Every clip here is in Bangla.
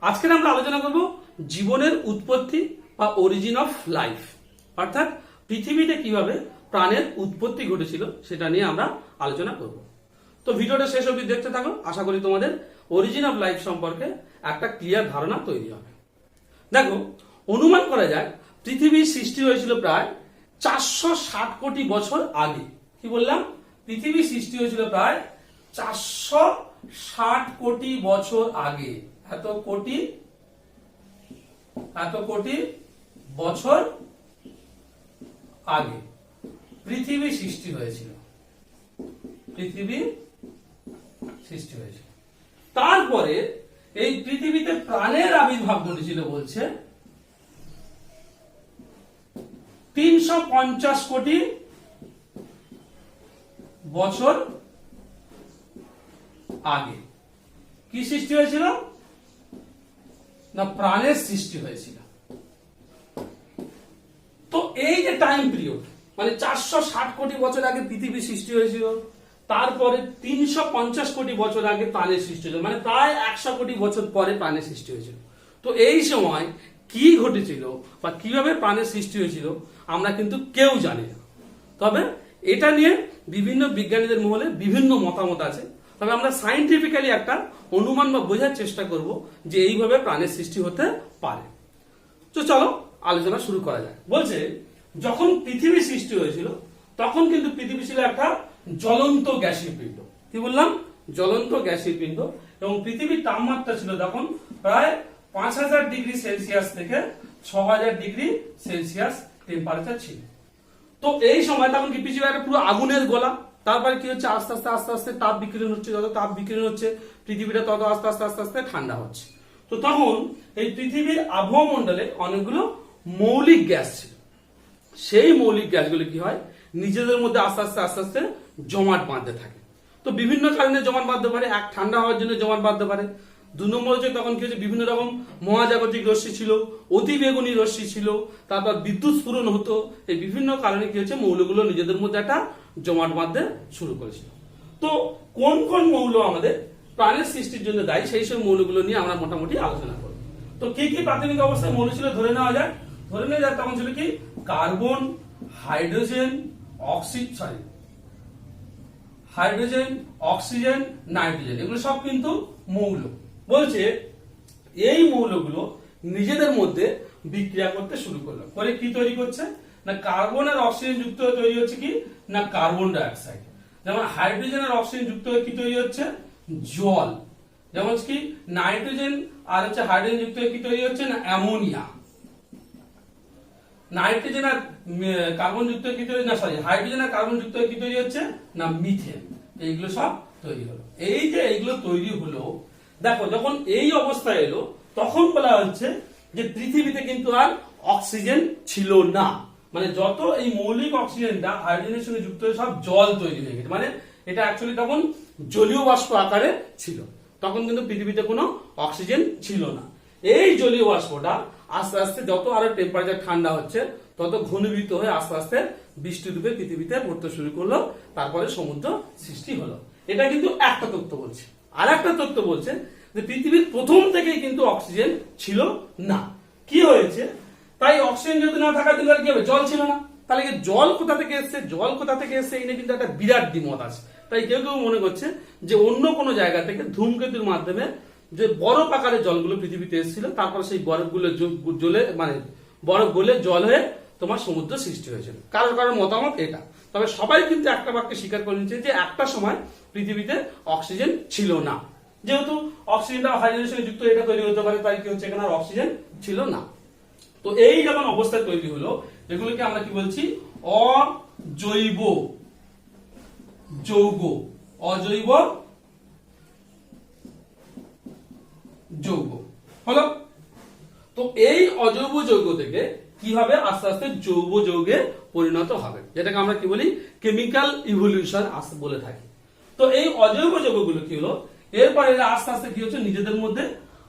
আজকে আমরা আলোচনা করব জীবনের উৎপত্তি বা অরিজিন অফ লাইফ, অর্থাৎ পৃথিবীতে কিভাবে প্রাণের উৎপত্তি ঘটেছিল সেটা নিয়ে আমরা আলোচনা করব। তো ভিডিওটা শেষ অবধি দেখতে থাকো, আশা করি তোমাদের অরিজিন অফ লাইফ সম্পর্কে একটা ক্লিয়ার ধারণা তৈরি হবে। দেখো, অনুমান করা যায় পৃথিবীর সৃষ্টি হয়েছিল প্রায় 460 কোটি বছর আগে। কি বললাম? পৃথিবী সৃষ্টি হয়েছিল প্রায় 460 কোটি বছর আগে। এত কোটি বছর আগে পৃথিবী সৃষ্টি হয়েছিল। তারপরে এই পৃথিবীতে প্রাণের আবির্ভাব ঘটেছিল বলছে 350 কোটি বছর আগে। কি সৃষ্টি হয়েছিল? না, প্রাণের সৃষ্টি হয়েছিল। তো এই যে টাইম পিরিয়ড, মানে 460 কোটি বছর আগে পৃথিবী সৃষ্টি হয়েছিল, তারপরে 350 কোটি বছর আগে প্রাণের সৃষ্টি হয়েছিল, মানে প্রায় 100 কোটি বছর পরে প্রাণের সৃষ্টি হয়েছিল। তো এই সময় কি ঘটেছিল বা কিভাবে প্রাণের সৃষ্টি হয়েছিল আমরা কিন্তু কেউ জানি না। তবে এটা নিয়ে বিভিন্ন বিজ্ঞানীদের মহলে বিভিন্ন মতামত আছে। তবে আমরা সায়েন্টিফিক্যালি একটা অনুমান বা বোঝার চেষ্টা করব যে এইভাবে প্রাণের সৃষ্টি হতে পারে। তো চলো আলোচনা শুরু করা যায়। বলছে যখন পৃথিবী সৃষ্টি হয়েছিল তখন কিন্তু পৃথিবী ছিল একটা জ্বলন্ত গ্যাসীয় পিণ্ড। কি বললাম? জ্বলন্ত গ্যাসীয় পিণ্ড। এবং পৃথিবীর তাপমাত্রা ছিল তখন প্রায় 5000 ডিগ্রি সেলসিয়াস থেকে 6000 ডিগ্রি সেলসিয়াস টেম্পারেচার ছিল। তো এই সময় তখন কি পৃথিবী একটা পুরো আগুনের গোলা। তারপরে কি হচ্ছে? আস্তে আস্তে তাপ বিকিরণ হচ্ছে। যত তাপ বিকিরণ হচ্ছে পৃথিবীটা তত আস্তে আস্তে ঠান্ডা হচ্ছে। তো তখন এই পৃথিবীর আবহাওয়া মণ্ডলে অনেকগুলো মৌলিক গ্যাস ছিল। সেই মৌলিক গ্যাসগুলো কি হয়? নিজেদের মধ্যে আস্তে আস্তে জমাট বাঁধতে থাকে। তো বিভিন্ন কারণে জমাট বাঁধতে পারে। এক, ঠান্ডা হওয়ার জন্য জমাট বাঁধতে পারে। 2 নম্বর হচ্ছে তখন কি হচ্ছে? বিভিন্ন রকম মহাজাগতিক রশ্মি ছিল, অতি বেগুনি রশ্মি ছিল, তারপর বিদ্যুৎ স্ফুরণ হতো। এই বিভিন্ন কারণে কি হচ্ছে? মৌলগুলো নিজেদের মধ্যে একটা জমাট বাঁধতে শুরু করেছিল। তো কোন কোন মৌল আমাদের প্রাণের সৃষ্টির জন্য দায়ী সেই সব মৌলগুলো নিয়ে আমরা মোটামুটি আলোচনা করব। তো কি কি প্রাথমিক অবস্থায় মৌল ছিল ধরে নেওয়া যায়? তখন ছিল কি? কার্বন, হাইড্রোজেন, অক্সিজেন, নাইট্রোজেন, এগুলো সব কিন্তু মৌল। বলছে এই মৌলগুলো নিজেদের মধ্যে বিক্রিয়া করতে শুরু করলো। করে কি তৈরি করছে? না, কার্বন আর অক্সিজেন যুক্ত হয়ে তৈরি হচ্ছে কি? না, কার্বন ডাই অক্সাইড। যেমন হাইড্রোজেন আর অক্সিজেন যুক্ত হয়ে কি তৈরি হচ্ছে? জল। যেমন কি নাইট্রোজেন আর হাইড্রোজেন যুক্ত হয়ে কি তৈরি হচ্ছে? না, অ্যামোনিয়া। নাইট্রোজেন আর কার্বন যুক্ত হয়ে কি তৈরি? না, সরি, হাইড্রোজেন আর কার্বন যুক্ত হয়ে কি তৈরি হচ্ছে? না, মিথেন। এইগুলো সব তৈরি হলো। এই যে এইগুলো তৈরি হলো, দেখো যখন এই অবস্থায় এলো তখন বলা হচ্ছে যে পৃথিবীতে কিন্তু আর অক্সিজেন ছিল না। মানে যত এই মৌলিক অক্সিজেনটা হাইড্রোজেনের সঙ্গে যুক্ত হয়ে সব জল তৈরি হয়ে গেছে। মানে এটা অ্যাকচুয়ালি তখন জলীয় বাষ্প আকারে ছিল। তখন কিন্তু পৃথিবীতে কোনো অক্সিজেন ছিল না। এই জলীয় বাষ্পটা আস্তে আস্তে যত আরো টেম্পারেচার ঠান্ডা হচ্ছে তত ঘনীভূত হয়ে আস্তে আস্তে বৃষ্টি রূপে পৃথিবীতে পড়তে শুরু করলো। তারপরে সমুদ্র সৃষ্টি হলো। এটা কিন্তু একটা তত্ত্ব বলছে। আর একটা তত্ত্ব বলছে যে পৃথিবীর প্রথম থেকেই কিন্তু অক্সিজেন ছিল না। কি হয়েছে? তাই অক্সিজেন যদি না থাকার জন্য কি হবে? জল ছিল না। তাহলে জল কোথা থেকে এসছে? এই নিয়ে কিন্তু একটা বিরাট দ্বিমত আছে। তাই কেউ কেউ মনে করছে যে অন্য কোনো জায়গা থেকে ধূমকেতুর মাধ্যমে যে বরফ আকারে জলগুলো পৃথিবীতে এসেছিল, তারপর সেই বরফগুলো বরফ গলে জল হয়ে তোমার সমুদ্র সৃষ্টি হয়েছিল। কারোর মতামত এটা। তবে সবাই কিন্তু একটা বাক্যে স্বীকার করে নিচ্ছে যে একটা সময় পৃথিবীতে অক্সিজেন ছিল না। যেহেতু অক্সিজেনটা হাইড্রোজেনের সঙ্গে যুক্ত এটা তৈরি হতে পারে, তাই কি হচ্ছে? এখানে আর অক্সিজেন ছিল না। তো এই যখন অবস্থায় তৈরি হলো, এগুলোকে আমরা কি বলছি? অজৈব যৌগ। অজৈব যৌগ হলো। তো এই অজৈব যৌগ থেকে কি হবে? আস্তে আস্তে জৈব যৌগে পরিণত হবে, যেটাকে আমরা কি বলি? কেমিক্যাল ইভলিউশন বলে থাকি। তো এই অজৈব যৌগগুলো কি হলো? এরপরে আস্তে আস্তে কি হচ্ছে? নিজেদের মধ্যে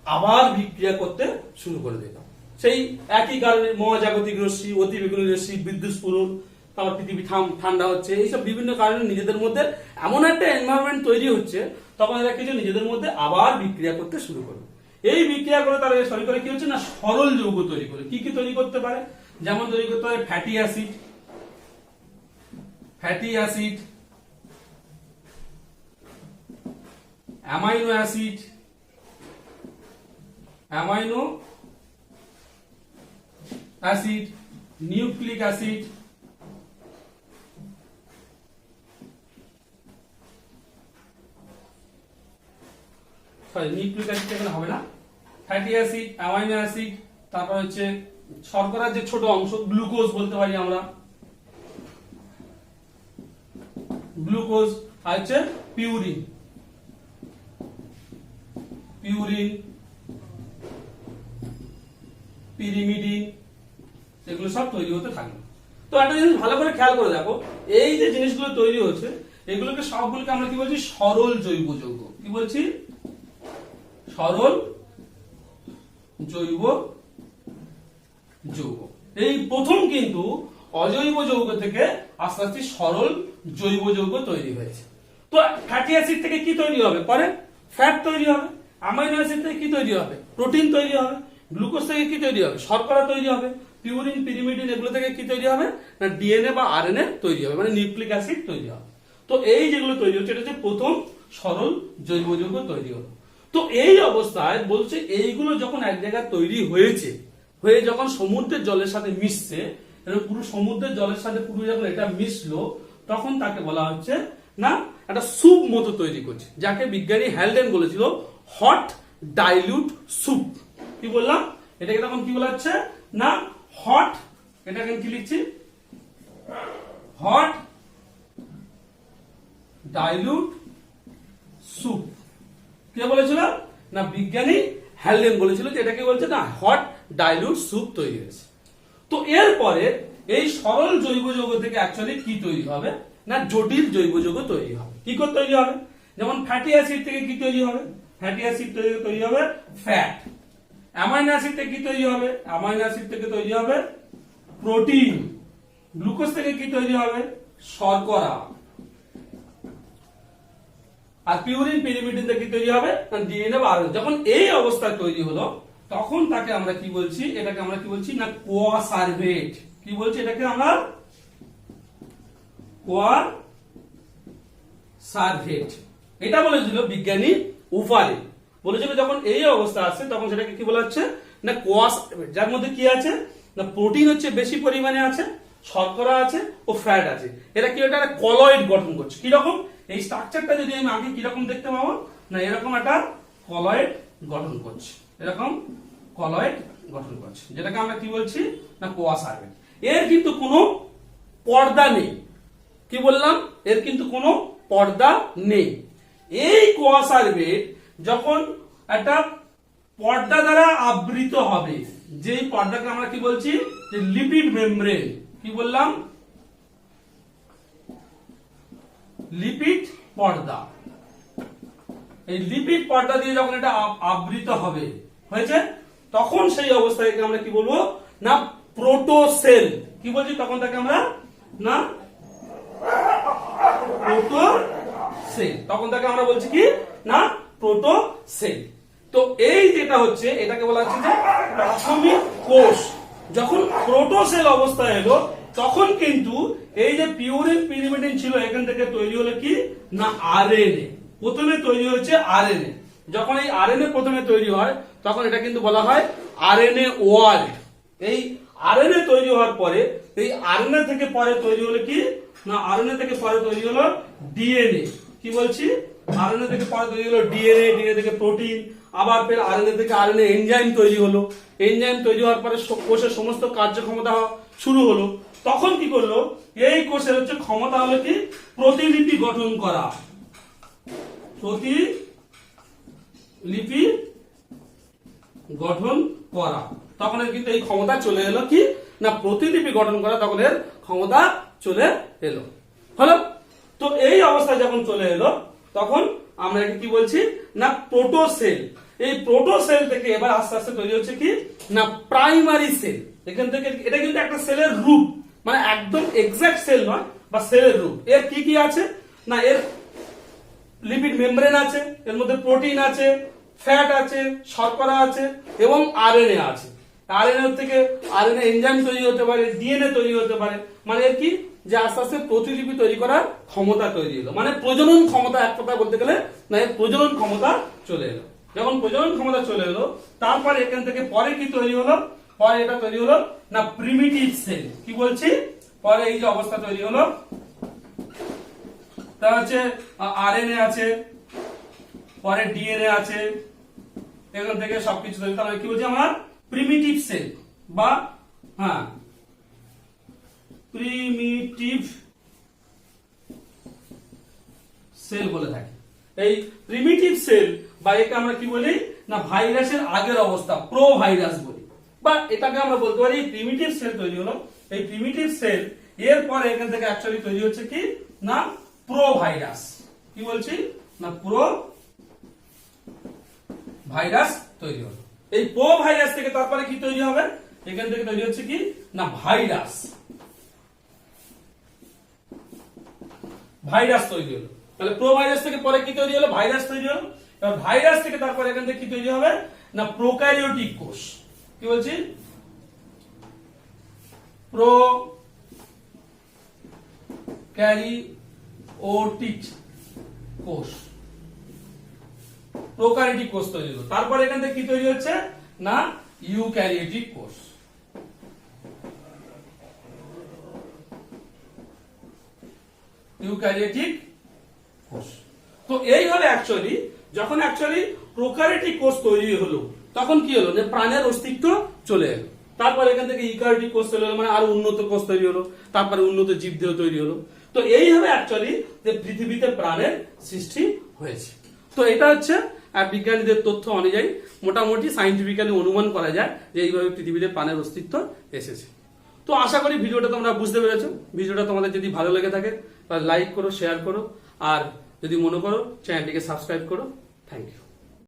আবার বিক্রিয়া করতে শুরু করে দিল। সেই একই কারণে মহাজাগতিক রশ্মি, অতি বেগুনি রশ্মি, বিদ্যুৎ স্ফুরণ, তারপর পৃথিবী ঠান্ডা হচ্ছে, এইসব বিভিন্ন কারণে নিজেদের মধ্যে এমন একটা এনভায়রনমেন্ট তৈরি হচ্ছে, তখন এরা কিছু নিজেদের মধ্যে আবার বিক্রিয়া করতে শুরু করবে। এই বিক্রিয়া করে তারা তৈরি করে কি হচ্ছে না সরল যৌগ তৈরি করে। কি কি তৈরি করতে পারে? যেমন তৈরি করতে পারে fatty acid, amino acid, nucleic acid, nucleic acid এখানে হবে না, ফ্যাটি অ্যাসিড, অ্যামাইনো অ্যাসিড, তারপর হচ্ছে শর্করার যে ছোট অংশ গ্লুকোজ বলতে পারি আমরা, গ্লুকোজ, আর হচ্ছে পিউরিন, পিরিমিডিন, এগুলো সব তৈরি হতে থাকবে। তো একটা জিনিস ভালো করে খেয়াল করে দেখো, এই যে জিনিসগুলো তৈরি হচ্ছে এগুলোকে সবগুলোকে আমরা কি বলছি? সরল জৈব যৌগ। কি বলছি? সরল জৈব যৌগ। এই প্রথম কিন্তু অজৈব যৌগ থেকে আস্তে আস্তে সরল জৈব যৌগ তৈরি হয়েছে। তো ফ্যাটি অ্যাসিড থেকে কি তৈরি হবে? পরে ফ্যাট তৈরি হবে। অ্যামাইনো অ্যাসিড থেকে কি তৈরি হবে? প্রোটিন তৈরি হবে। গ্লুকোজ থেকে কি তৈরি হবে? শর্করা তৈরি হবে। পিউরিন, পিরিমিডিন এগুলো থেকে কি তৈরি হবে? না ডিএনএ বা আরএনএ তৈরি হবে, মানে নিউক্লিক অ্যাসিড তৈরি হবে। তো এই যেগুলো তৈরি হচ্ছে এটা হচ্ছে প্রথম সরল জৈব যৌগ তৈরি হলো। তো এই অবস্থায় বলছে এইগুলো যখন এক জায়গায় তৈরি হয়েছে, হয়ে যখন সমুদ্রের জলের সাথে মিশছে, পুরো সমুদ্রের জলের সাথে পুরো যখন এটা মিশলো, তখন তাকে বলা হচ্ছে না একটা স্যুপ মতো তৈরি করছে, যাকে বিজ্ঞানী হ্যালডেন বলেছিল হট ডাইলিউট স্যুপ। কি বললাম? এটাকে তখন কি বলা হচ্ছে না হট, এটাকে কি লিখছি? Hot dilute soup. কে বলেছিল? না বিজ্ঞানী হ্যালডেন বলেছিল যে এটাকে বলছে না হট ডাইলিউট স্যুপ তৈরি হয়েছে। তো এরপরে এই সরল জৈব যৌগ থেকে অ্যাকচুয়ালি কি তৈরি হবে? না জটিল জৈব যৌগ তৈরি হবে। কি করে তৈরি হবে? যেমন ফ্যাটি অ্যাসিড থেকে কি তৈরি হবে? ফ্যাটি অ্যাসিড থেকে তৈরি হবে ফ্যাট। অ্যামাইনো অ্যাসিড থেকে কি তৈরি হবে? অ্যামাইনো অ্যাসিড থেকে তৈরি হবে প্রোটিন। গ্লুকোজ থেকে কি তৈরি হবে? শর্করা। আর পিউরিন, পিরিমিডিন থেকে কি তৈরি হবে? ডিএনএ বা আরএনএ। যখন এই অবস্থায় তৈরি হলো তখন তাকে আমরা কি বলছি? এটাকে আমরা কি বলছি? না কোয়াসারভেট। কি বলছি এটাকে আমরা? কোয়াসারভেট। এটা বলেছিল বিজ্ঞানী উফারে, বলেছিল যখন এই অবস্থা আছে তখন সেটাকে কি বলা হচ্ছে? না কোয়াসারভেট। যার মধ্যে কি আছে? না প্রোটিন হচ্ছে বেশি পরিমাণে আছে, শর্করা আছে ও ফ্যাট আছে। এটা কি? এটা একটা কলয়েড গঠন করছে। কি রকম? এই স্ট্রাকচারটা যদি আমি আগে কি রকম দেখতে পাবো? না এরকম একটা কলয়েড গঠন করছে, এরকম কলয়েড গঠন করছে, যেটাকে আমরা কি বলছি? না কোয়াসারভেট। এর কিন্তু কোনো পর্দা নেই। কি বললাম? এর কিন্তু কোনো পর্দা নেই। এই কোয়াসারভেট যখন একটা পর্দা দ্বারা আবৃত হবে, যেই পর্দাকে আমরা কি বলছি? যে লিপিড মেমব্রেন। কি বললাম? লিপিড পর্দা। এই লিপিড পর্দা দিয়ে যখন এটা আবৃত হবে হয়েছে, তখন সেই অবস্থায় আমরা কি বলবো? না প্রোটোসেল। কি বলছি? তখন তাকে আমরা না প্রোটোসেল, তখন তাকে আমরা বলছি কি? না প্রোটোসেল। তো এই যেটা হচ্ছে এটাকে বলা হচ্ছে যে প্রাথমিক কোষ। যখন প্রোটোসেল অবস্থায় এলো তখন কিন্তু এই যে পিউরিন, পিরিমিডিন ছিল এখান থেকে তৈরি হলো কি? না আরএনএ। প্রথমে তৈরি হয়েছে আরএনএ। যখন এই আরএনএ প্রথমে তৈরি হয় তখন এটা কিন্তু বলা হয় আরএনএ ওয়ার্ল্ড। এই আরএনএ তৈরি হওয়ার পরে এই আরএনএ থেকে পরে তৈরি হলো কি? না আরএনএ থেকে পরে তৈরি হলো ডিএনএ। কি বলছি? আরএনএ থেকে পরে তৈরি হলো ডিএনএ, ডিএনএ থেকে প্রোটিন, আবার ফের আরএনএ থেকে আরএনএ এনজাইম তৈরি হলো। এনজাইম তৈরি হওয়ার পরে কোষের সমস্ত কার্যক্ষমতা শুরু হলো। তখন কি করলো? এই কোষের হচ্ছে ক্ষমতা হলো কি? প্রতিলিপি গঠন করা। প্রতিলিপি গঠন করা। তখন এর কিন্তু এই ক্ষমতা চলে এলো কি? না প্রতিলিপি গঠন করা, তখন এর ক্ষমতা চলে এলো। হলো? তো এই অবস্থায় যখন চলে এলো তখন আমরা একে কি বলছি? না প্রোটোসেল। এই প্রোটোসেল থেকে এবার আস্তে আস্তে তৈরি হচ্ছে কি? না প্রাইমারি সেল। এখান থেকে এটা কিন্তু একটা সেলের রূপ, মানে একদম এক্সাক্ট সেল নয়, বা সেলের রূপ। এর কি কি আছে? না এর লিপিড মেমব্রেন আছে, এর মধ্যে প্রোটিন আছে, ফ্যাট আছে, শর্করা আছে এবং আরএনএ আছে। আরএনএ থেকে আরএনএ এনজাইম তৈরি হতে পারে, ডিএনএ তৈরি হতে পারে। মানে এর কি যে আস্তে আস্তে প্রতিলিপি তৈরি করার ক্ষমতা তৈরি হলো, মানে প্রজনন ক্ষমতা, এক কথা বলতে গেলে না, এর প্রজনন ক্ষমতা চলে এলো। যখন প্রজনন ক্ষমতা চলে এলো, তারপরে এখান থেকে পরে কি তৈরি হলো, পরে এটা তৈরি হলো না প্রিমিটিভ সেল। কি বলছি, পরে এই যে অবস্থা তৈরি হলো, তা হচ্ছে আরএনএ আছে, পরে ডিএনএ আছে, এখান থেকে সবকিছু তৈরি। তাহলে কি বলছি আমরা প্রিমিটিভ সেল বা হ্যাঁ প্রিমিটিভ সেল বলে থাকি। এই প্রিমিটিভ সেল বা একে আমরা কি বলি না ভাইরাসের আগের অবস্থা, প্রো ভাইরাস বলি, বা এটাকে আমরা বলতে পারি প্রিমিটিভ সেল তৈরি হলো। এই প্রিমিটিভ সেল এরপরে এখান থেকে অ্যাকচুয়ালি তৈরি হচ্ছে কি না প্রো ভাইরাস। কি বলছি না প্রো ভাইরাস তৈরি হলো। এই প্রো ভাইরাস থেকে তারপরে কি তৈরি হবে, এখান থেকে তৈরি হচ্ছে কি না ভাইরাস। ভাইরাস তৈরি হলো। তাহলে প্রো ভাইরাস থেকে পরে কি তৈরি হলো, ভাইরাস তৈরি হলো। এবার ভাইরাস থেকে তারপরে এখান থেকে কি তৈরি হবে না প্রোক্যারিওটিক কোষ। কি বলছি প্রোক্যারিওটিক কোষ, প্রোক্যারিওটিক কোষ তৈরি হলো। তারপরে এখান থেকে কি তৈরি হচ্ছে না ইউক্যারিওটিক কোষ। ইউক্যারিওটিক কোষ। তো এইভাবে অ্যাকচুয়ালি যখন অ্যাকচুয়ালি প্রোক্যারিওটিক কোষ তৈরি হলো, তখন কি হলো যে প্রাণের অস্তিত্ব চলে এলো। তারপর এখান থেকে ইউক্যারিওটিক কোষ তৈরি হলো, মানে আরো উন্নত কোষ তৈরি হলো, তারপরে উন্নত জীবদেহ তৈরি হলো। তো এইভাবে অ্যাকচুয়ালি যে পৃথিবীতে প্রাণের সৃষ্টি হয়েছে। তো এটা হচ্ছে বিজ্ঞানীদের তথ্য অনুযায়ী মোটামুটি সাইন্টিফিক্যালি অনুমান করা যায় যে এইভাবে পৃথিবীতে প্রাণের অস্তিত্ব এসেছে। তো আশা করি ভিডিওটা তোমরা বুঝতে পেরেছো। ভিডিওটা তোমাদের যদি ভালো লেগে থাকে তাহলে লাইক করো, শেয়ার করো, আর যদি মনে করো চ্যানেলটিকে সাবস্ক্রাইব করো। Thank you.